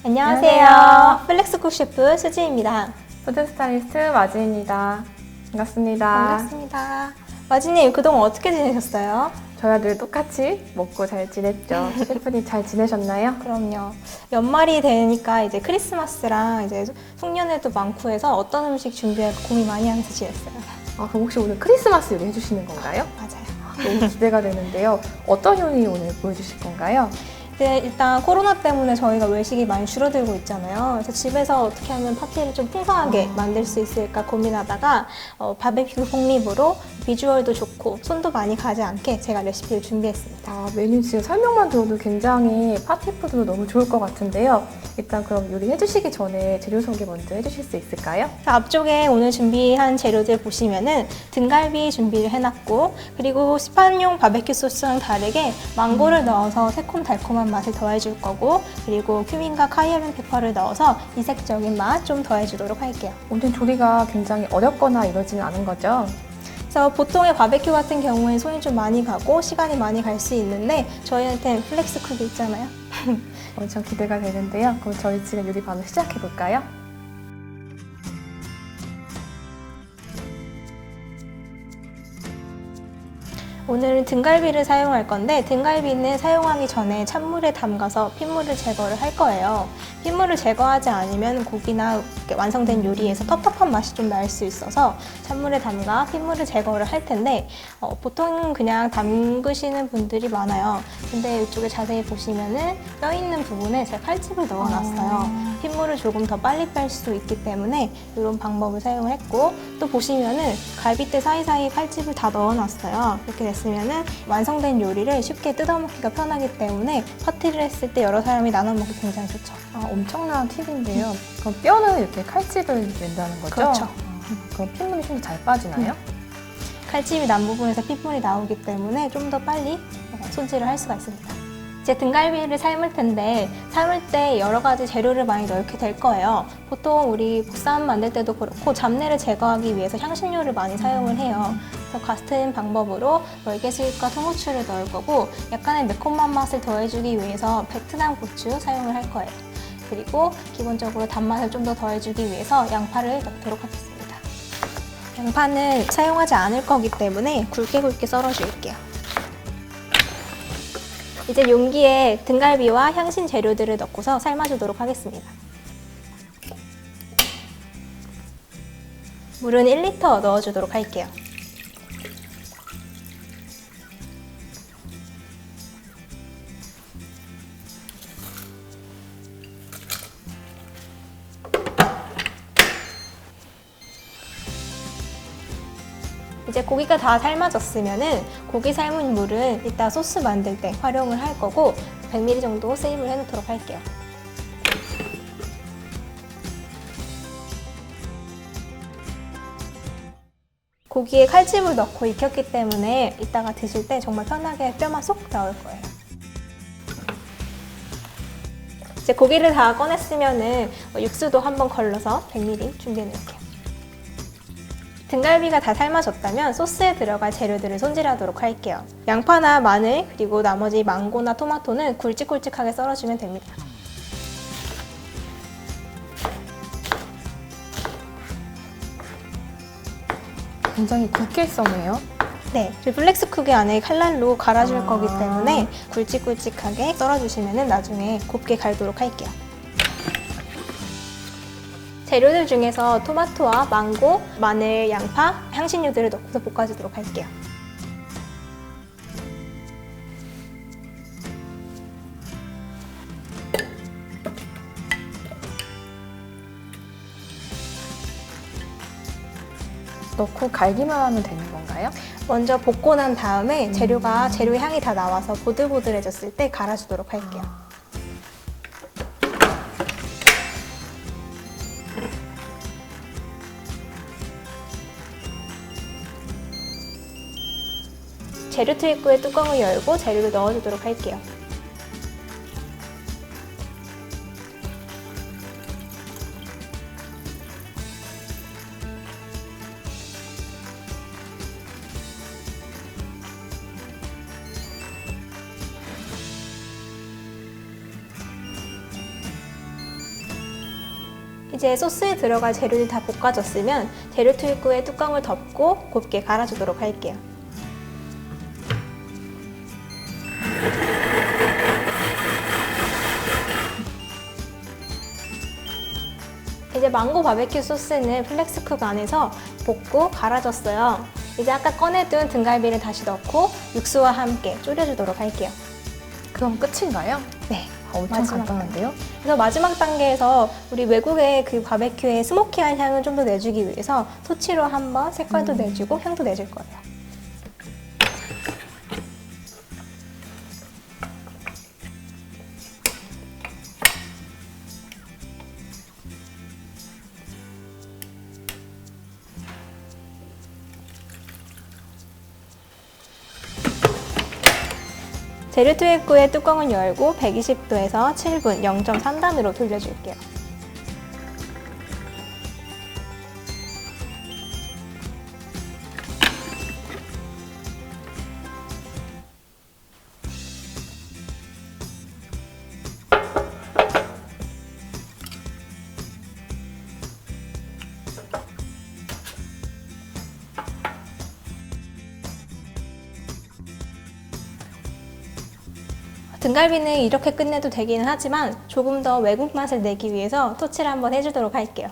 안녕하세요. 플렉스쿡 셰프 수지입니다. 푸드 스타일리스트 마지입니다. 반갑습니다. 반갑습니다. 마지님, 그동안 어떻게 지내셨어요? 저야 늘 똑같이 먹고 잘 지냈죠. 셰프님 잘 지내셨나요? 그럼요. 연말이 되니까 이제 크리스마스랑 이제 송년회도 많고 해서 어떤 음식 준비할까 고민 많이 하면서 지냈어요. 그럼 혹시 오늘 크리스마스 요리 해주시는 건가요? 맞아요. 너무 기대가 되는데요. 어떤 요리 오늘 보여주실 건가요? 네, 일단 코로나 때문에 저희가 외식이 많이 줄어들고 있잖아요. 그래서 집에서 어떻게 하면 파티를 좀 풍성하게 만들 수 있을까 고민하다가 바베큐 폭립으로 비주얼도 좋고 손도 많이 가지 않게 제가 레시피를 준비했습니다. 메뉴 지금 설명만 들어도 굉장히 파티푸드로 너무 좋을 것 같은데요. 일단 그럼 요리 해주시기 전에 재료 소개 먼저 해주실 수 있을까요? 앞쪽에 오늘 준비한 재료들 보시면은 등갈비 준비를 해놨고, 그리고 시판용 바베큐 소스랑 다르게 망고를 넣어서 새콤달콤한 맛을 더해줄 거고, 그리고 큐민과 카이에른 페퍼를 넣어서 이색적인 맛 좀 더해주도록 할게요. 오늘 조리가 굉장히 어렵거나 이러지는 않은 거죠? 그래서 보통의 바베큐 같은 경우에 손이 좀 많이 가고 시간이 많이 갈 수 있는데 저희한테는 플렉스쿡이 있잖아요. 엄청 기대가 되는데요. 그럼 저희 지금 요리 바로 시작해 볼까요? 오늘은 등갈비를 사용할 건데 등갈비는 사용하기 전에 찬물에 담가서 핏물을 제거를 할 거예요. 핏물을 제거하지 않으면 고기나 완성된 요리에서 텁텁한 맛이 좀 날 수 있어서 찬물에 담가 핏물을 제거를 할 텐데 보통 그냥 담그시는 분들이 많아요. 근데 이쪽에 자세히 보시면은 뼈 있는 부분에 제가 칼집을 넣어놨어요. 핏물을 조금 더 빨리 뺄 수 있기 때문에 이런 방법을 사용을 했고, 또 보시면은 갈비뼈 사이사이에 칼집을 다 넣어놨어요. 이렇게 됐으면은 완성된 요리를 쉽게 뜯어먹기가 편하기 때문에 파티를 했을 때 여러 사람이 나눠 먹기 굉장히 좋죠. 엄청난 팁인데요. 그럼 뼈는 이렇게 칼집을 낸다는 거죠? 그렇죠. 그럼 핏물이 좀 더 잘 빠지나요? 칼집이 난 부분에서 핏물이 나오기 때문에 좀 더 빨리 손질을 할 수가 있습니다. 이제 등갈비를 삶을 텐데 삶을 때 여러 가지 재료를 많이 넣게 될 거예요. 보통 우리 보쌈 만들 때도 그렇고 잡내를 제거하기 위해서 향신료를 많이 사용을 해요. 그래서 같은 방법으로 월계수잎과 통후추를 넣을 거고, 약간의 매콤한 맛을 더해주기 위해서 베트남 고추 사용을 할 거예요. 그리고 기본적으로 단맛을 좀 더 더해주기 위해서 양파를 넣도록 하겠습니다. 양파는 사용하지 않을 거기 때문에 굵게 썰어줄게요. 이제 용기에 등갈비와 향신 재료들을 넣고서 삶아주도록 하겠습니다. 물은 1리터 넣어주도록 할게요. 이제 고기가 다 삶아졌으면은 고기 삶은 물은 이따 소스 만들 때 활용을 할 거고 100ml 정도 세입을 해놓도록 할게요. 고기에 칼집을 넣고 익혔기 때문에 이따가 드실 때 정말 편하게 뼈만 쏙 나올 거예요. 이제 고기를 다 꺼냈으면은 육수도 한번 걸러서 100ml 준비해 놓을게요. 등갈비가 다 삶아졌다면 소스에 들어갈 재료들을 손질하도록 할게요. 양파나 마늘, 그리고 나머지 망고나 토마토는 굵직굵직하게 썰어주면 됩니다. 굉장히 굵게 써네요. 네, 플렉스쿡의 안에 칼날로 갈아줄 거기 때문에 굵직굵직하게 썰어주시면 나중에 곱게 갈도록 할게요. 재료들 중에서 토마토와 망고, 마늘, 양파, 향신료들을 넣고서 볶아주도록 할게요. 넣고 갈기만 하면 되는 건가요? 먼저 볶고 난 다음에 재료의 향이 다 나와서 보들보들해졌을 때 갈아주도록 할게요. 재료 투입구의 뚜껑을 열고 재료를 넣어주도록 할게요. 이제 소스에 들어갈 재료들이 다 볶아졌으면 재료 투입구에 뚜껑을 덮고 곱게 갈아주도록 할게요. 이제 망고 바베큐 소스는 플렉스쿡 안에서 볶고 갈아졌어요. 이제 아까 꺼내둔 등갈비를 다시 넣고 육수와 함께 졸여주도록 할게요. 그럼 끝인가요? 네. 엄청 마지막 간단한데요? 그래서 마지막 단계에서 우리 외국의 그 바베큐의 스모키한 향을 좀 더 내주기 위해서 토치로 한번 색깔도 내주고 향도 내줄 거예요. 재료 투입구의 뚜껑을 열고 120도에서 7분 0.3단으로 돌려줄게요. 등갈비는 이렇게 끝내도 되기는 하지만 조금 더 외국 맛을 내기 위해서 토치를 한번 해주도록 할게요.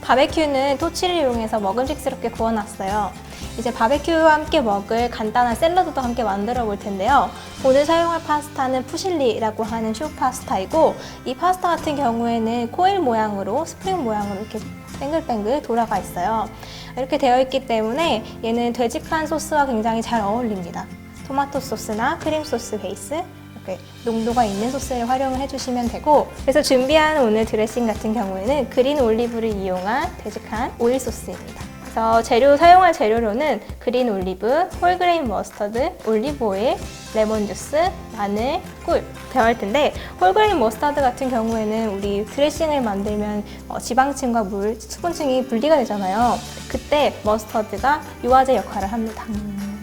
바베큐는 토치를 이용해서 먹음직스럽게 구워놨어요. 이제 바베큐와 함께 먹을 간단한 샐러드도 함께 만들어 볼 텐데요. 오늘 사용할 파스타는 푸실리라고 하는 슈 파스타이고, 이 파스타 같은 경우에는 코일 모양으로, 스프링 모양으로 이렇게 뱅글뱅글 돌아가 있어요. 이렇게 되어 있기 때문에 얘는 되직한 소스와 굉장히 잘 어울립니다. 토마토 소스나 크림 소스 베이스, 이렇게 농도가 있는 소스를 활용을 해주시면 되고, 그래서 준비한 오늘 드레싱 같은 경우에는 그린 올리브를 이용한 되직한 오일 소스입니다. 그래서 사용할 재료로는 그린 올리브, 홀그레인 머스터드, 올리브 오일, 레몬 주스, 마늘, 꿀 되어 있을 텐데, 홀그레인 머스터드 같은 경우에는 우리 드레싱을 만들면 지방층과 수분층이 분리가 되잖아요. 그때 머스터드가 유화제 역할을 합니다.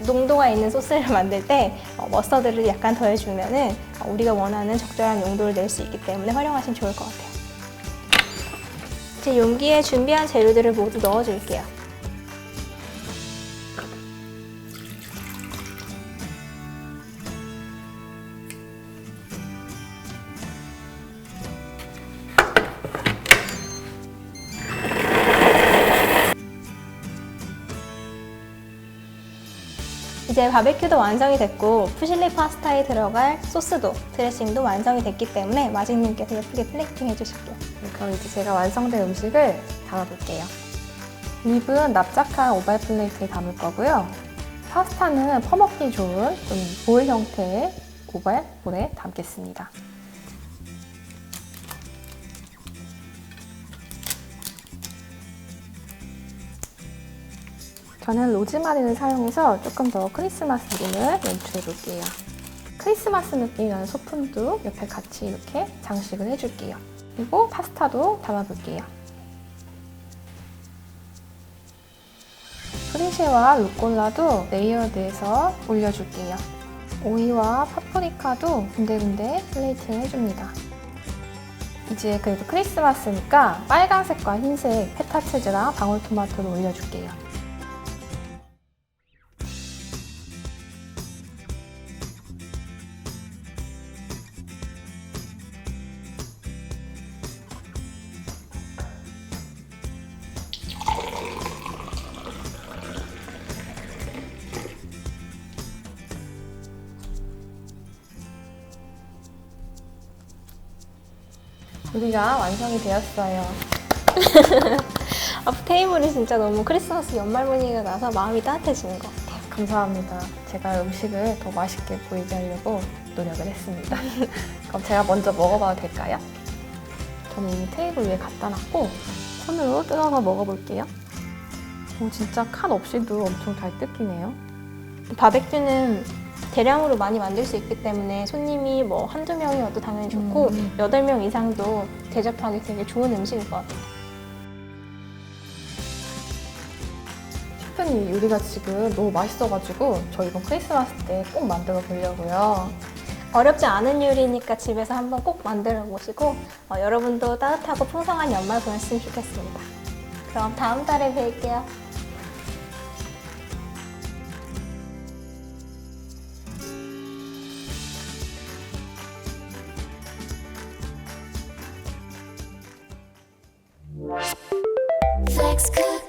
농도가 있는 소스를 만들 때 머스터드를 약간 더해주면은 우리가 원하는 적절한 용도를 낼 수 있기 때문에 활용하시면 좋을 것 같아요. 이제 용기에 준비한 재료들을 모두 넣어줄게요. 이제 바베큐도 완성이 됐고 푸실리 파스타에 들어갈 소스도 드레싱도 완성이 됐기 때문에 마진님께서 예쁘게 플레이팅 해주실게요. 그럼 이제 제가 완성된 음식을 담아볼게요. 립은 납작한 오발 플레이트에 담을 거고요. 파스타는 퍼먹기 좋은 좀 볼 형태의 오발 볼에 담겠습니다. 저는 로즈마리를 사용해서 조금 더 크리스마스 느낌을 연출해 볼게요. 크리스마스 느낌이 나는 소품도 옆에 같이 이렇게 장식을 해줄게요. 그리고 파스타도 담아볼게요. 프리쉐와 루꼴라도 레이어드해서 올려줄게요. 오이와 파프리카도 군데군데 플레이팅을 해줍니다. 이제 그래도 크리스마스니까 빨간색과 흰색 페타치즈랑 방울토마토를 올려줄게요. 요리가 완성이 되었어요. 앞 테이블이 진짜 너무 크리스마스 연말 분위기가 나서 마음이 따뜻해지는 것 같아요. 감사합니다. 제가 음식을 더 맛있게 보이게 하려고 노력을 했습니다. 그럼 제가 먼저 먹어봐도 될까요? 저는 이미 테이블 위에 갖다 놨고 손으로 뜯어서 먹어볼게요. 진짜 칼 없이도 엄청 잘 뜯기네요. 바베큐는 대량으로 많이 만들 수 있기 때문에 손님이 뭐 한두 명이어도 당연히 좋고 8명 이상도 대접하기 되게 좋은 음식일 것 같아요. 셰프님 요리가 지금 너무 맛있어가지고 저 이번 크리스마스 때 꼭 만들어 보려고요. 어렵지 않은 요리니까 집에서 한번 꼭 만들어 보시고 여러분도 따뜻하고 풍성한 연말 보냈으면 좋겠습니다. 그럼 다음 달에 뵐게요. Flex cook